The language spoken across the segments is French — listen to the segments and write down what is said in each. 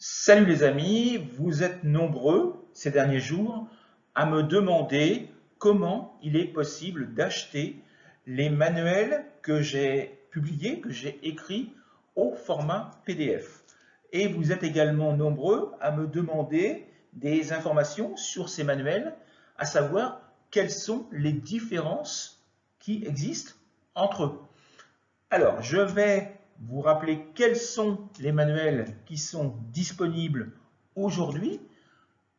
Salut les amis, vous êtes nombreux ces derniers jours à me demander comment il est possible d'acheter les manuels que j'ai publiés, que j'ai écrits au format PDF. Et vous êtes également nombreux à me demander des informations sur ces manuels, à savoir quelles sont les différences qui existent entre eux. Alors, je vais vous rappeler quels sont les manuels qui sont disponibles aujourd'hui,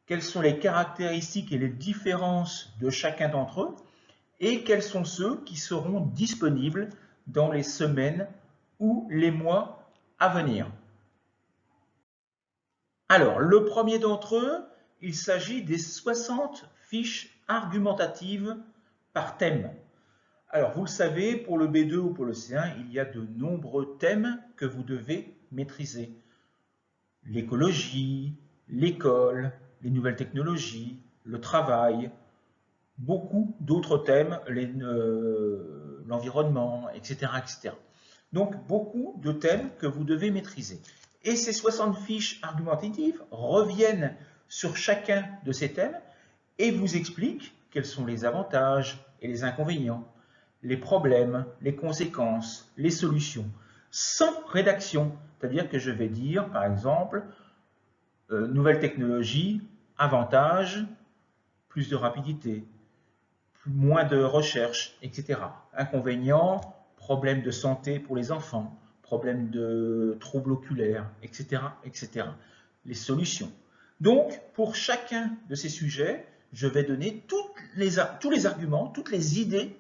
quelles sont les caractéristiques et les différences de chacun d'entre eux, et quels sont ceux qui seront disponibles dans les semaines ou les mois à venir. Alors, le premier d'entre eux, il s'agit des 60 fiches argumentatives par thème. Alors, vous le savez, pour le B2 ou pour le C1, il y a de nombreux thèmes que vous devez maîtriser. L'écologie, l'école, les nouvelles technologies, le travail, beaucoup d'autres thèmes, l'environnement, etc., etc. Donc, beaucoup de thèmes que vous devez maîtriser. Et ces 60 fiches argumentatives reviennent sur chacun de ces thèmes et vous expliquent quels sont les avantages et les inconvénients, les problèmes, les conséquences, les solutions, sans rédaction. C'est-à-dire que je vais dire, par exemple, nouvelle technologie, avantage, plus de rapidité, moins de recherche, etc. Inconvénients, problèmes de santé pour les enfants, problèmes de troubles oculaires, etc., etc. Les solutions. Donc, pour chacun de ces sujets, je vais donner tous les arguments, toutes les idées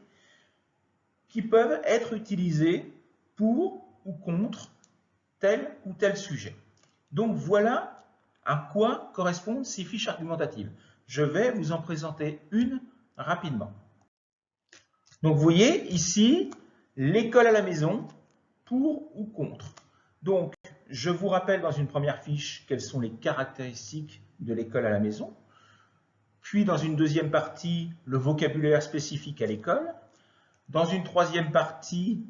qui peuvent être utilisés pour ou contre tel ou tel sujet. Donc voilà à quoi correspondent ces fiches argumentatives. Je vais vous en présenter une rapidement. Donc vous voyez ici, l'école à la maison, pour ou contre. Donc je vous rappelle dans une première fiche quelles sont les caractéristiques de l'école à la maison. Puis dans une deuxième partie, le vocabulaire spécifique à l'école. Dans une troisième partie,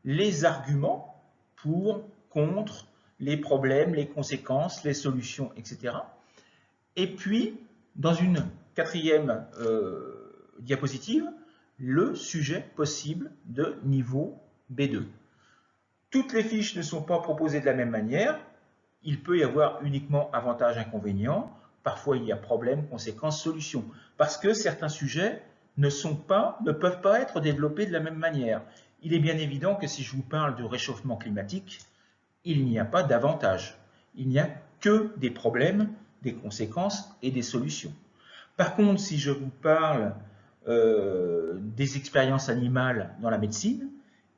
les arguments pour, contre, les problèmes, les conséquences, les solutions, etc. Et puis, dans une quatrième diapositive, le sujet possible de niveau B2. Toutes les fiches ne sont pas proposées de la même manière. Il peut y avoir uniquement avantages, inconvénients. Parfois, il y a problèmes, conséquences, solutions. Parce que certains sujets ne peuvent pas être développés de la même manière. Il est bien évident que si je vous parle de réchauffement climatique, il n'y a pas d'avantages. Il n'y a que des problèmes, des conséquences et des solutions. Par contre, si je vous parle des expériences animales dans la médecine,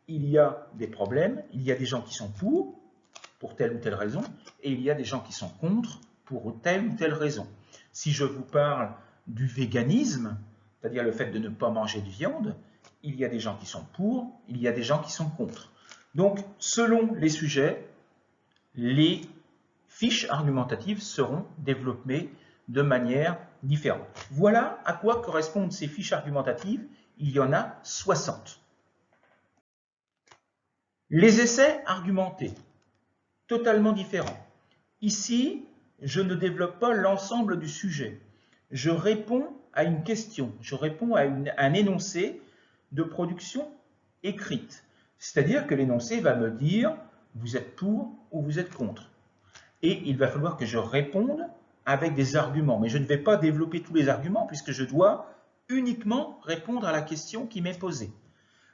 il y a des problèmes, il y a des gens qui sont pour telle ou telle raison, et il y a des gens qui sont contre pour telle ou telle raison. Si je vous parle du véganisme, c'est-à-dire le fait de ne pas manger de viande, il y a des gens qui sont pour, il y a des gens qui sont contre. Donc, selon les sujets, les fiches argumentatives seront développées de manière différente. Voilà à quoi correspondent ces fiches argumentatives. Il y en a 60. Les essais argumentés, totalement différents. Ici, je ne développe pas l'ensemble du sujet. Je réponds à une question, je réponds à un énoncé de production écrite. C'est-à-dire que l'énoncé va me dire vous êtes pour ou vous êtes contre. Et il va falloir que je réponde avec des arguments. Mais je ne vais pas développer tous les arguments puisque je dois uniquement répondre à la question qui m'est posée.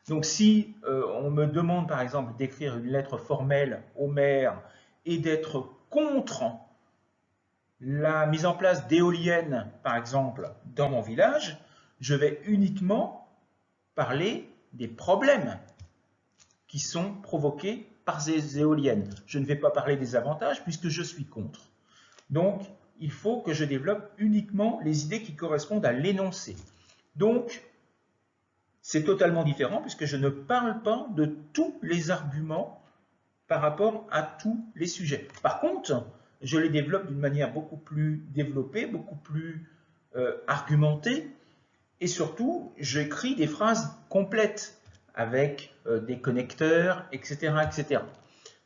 Donc si on me demande par exemple d'écrire une lettre formelle au maire et d'être contre la mise en place d'éoliennes, par exemple, dans mon village, je vais uniquement parler des problèmes qui sont provoqués par ces éoliennes. Je ne vais pas parler des avantages puisque je suis contre. Donc, il faut que je développe uniquement les idées qui correspondent à l'énoncé. Donc, c'est totalement différent puisque je ne parle pas de tous les arguments par rapport à tous les sujets. Par contre, je les développe d'une manière beaucoup plus développée, beaucoup plus argumentée, et surtout, j'écris des phrases complètes avec des connecteurs, etc., etc.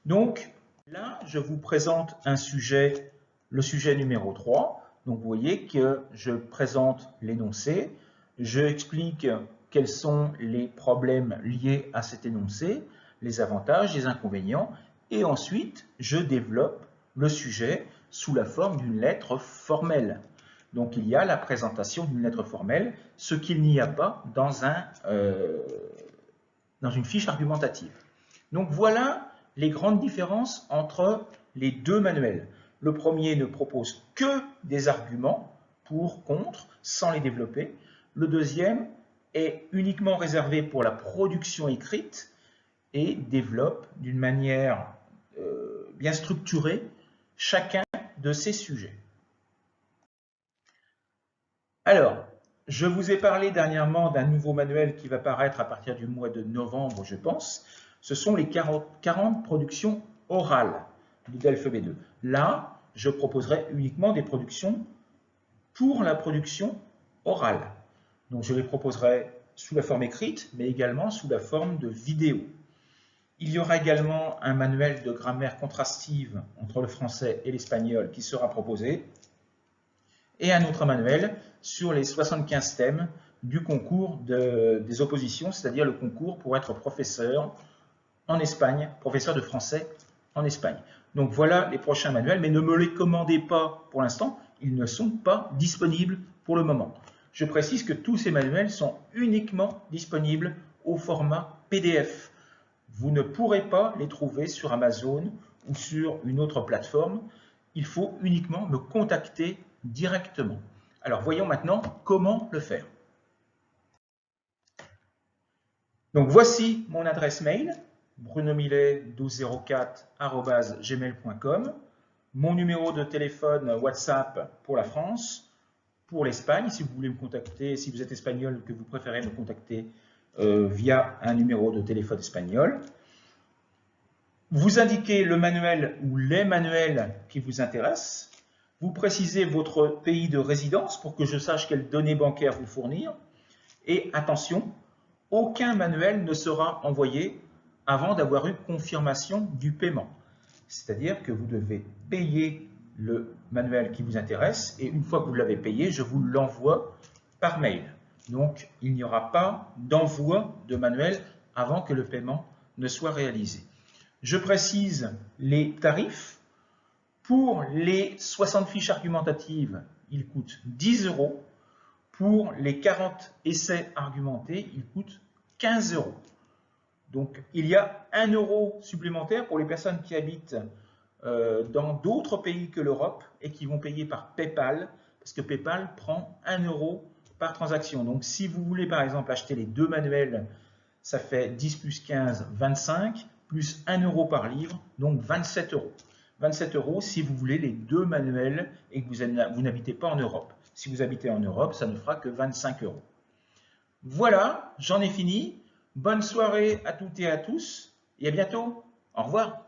Donc, là, je vous présente un sujet le sujet numéro 3. Donc vous voyez que je présente l'énoncé, je explique quels sont les problèmes liés à cet énoncé, les avantages, les inconvénients, et ensuite je développe le sujet sous la forme d'une lettre formelle. Donc il y a la présentation d'une lettre formelle, ce qu'il n'y a pas dans une fiche argumentative. Donc voilà les grandes différences entre les deux manuels. Le premier ne propose que des arguments pour, contre, sans les développer. Le deuxième est uniquement réservé pour la production écrite et développe d'une manière bien structurée chacun de ces sujets. Alors, je vous ai parlé dernièrement d'un nouveau manuel qui va paraître à partir du mois de novembre, je pense. Ce sont les 40 productions orales du DELF B2. Là, je proposerai uniquement des productions pour la production orale. Donc, je les proposerai sous la forme écrite, mais également sous la forme de vidéo. Il y aura également un manuel de grammaire contrastive entre le français et l'espagnol qui sera proposé, et un autre manuel sur les 75 thèmes du concours des oppositions, c'est-à-dire le concours pour être professeur en Espagne, professeur de français en Espagne. Donc voilà les prochains manuels, mais ne me les commandez pas pour l'instant, ils ne sont pas disponibles pour le moment. Je précise que tous ces manuels sont uniquement disponibles au format PDF. Vous ne pourrez pas les trouver sur Amazon ou sur une autre plateforme. Il faut uniquement me contacter directement. Alors voyons maintenant comment le faire. Donc voici mon adresse mail, brunomillet1204@gmail.com, mon numéro de téléphone WhatsApp pour la France, pour l'Espagne, si vous voulez me contacter, si vous êtes espagnol, que vous préférez me contacter via un numéro de téléphone espagnol. Vous indiquez le manuel ou les manuels qui vous intéressent. Vous précisez votre pays de résidence pour que je sache quelles données bancaires vous fournir. Et attention, aucun manuel ne sera envoyé avant d'avoir eu confirmation du paiement. C'est-à-dire que vous devez payer le manuel qui vous intéresse et une fois que vous l'avez payé, je vous l'envoie par mail. Donc, il n'y aura pas d'envoi de manuel avant que le paiement ne soit réalisé. Je précise les tarifs. Pour les 60 fiches argumentatives, il coûte 10 €. Pour les 40 essais argumentés, il coûte 15 €. Donc, il y a 1 € supplémentaire pour les personnes qui habitent dans d'autres pays que l'Europe et qui vont payer par PayPal, parce que PayPal prend 1 € par transaction. Donc, si vous voulez par exemple acheter les deux manuels, ça fait 10 plus 15, 25, plus 1 € par livre, donc 27 €. 27 € si vous voulez les deux manuels et que vous n'habitez pas en Europe. Si vous habitez en Europe, ça ne fera que 25 €. Voilà, j'en ai fini. Bonne soirée à toutes et à tous et à bientôt. Au revoir.